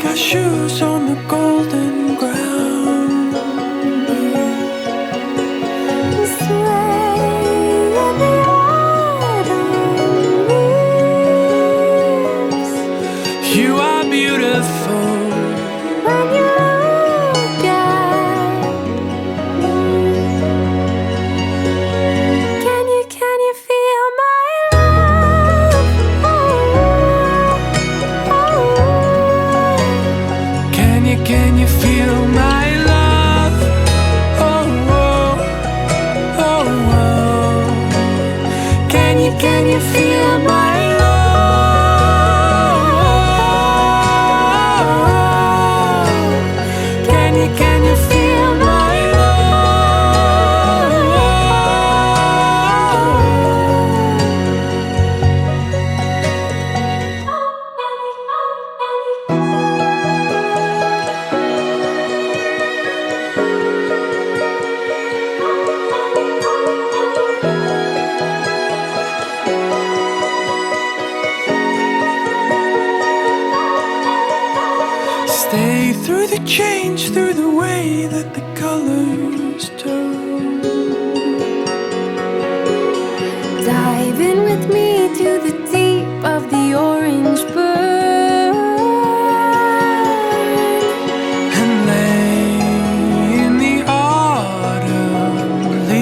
cashews on the golden ground. Sway in the autumn leaves. You are beautiful When you look at me, can you feel my love? Oh, oh, Can you feel my love? Oh, oh, oh, oh. Can you feel my love? Can you feel my Stay through the change, through the way that the colors turn. dive in with me to the deep of the orange burn. And lay in the autumn leaves.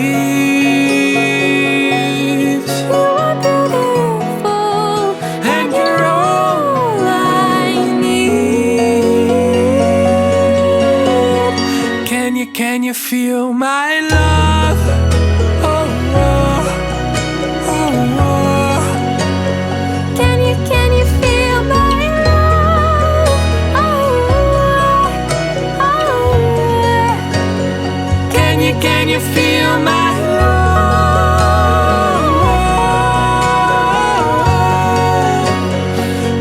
You are beautiful, And you're all I need. Can you feel my love? Oh, oh, oh, oh. Can you feel my love? Oh, oh. Can you feel my love?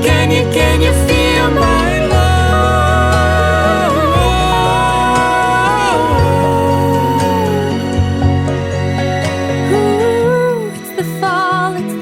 Can you feel my love? Ooh, it's the fall, it's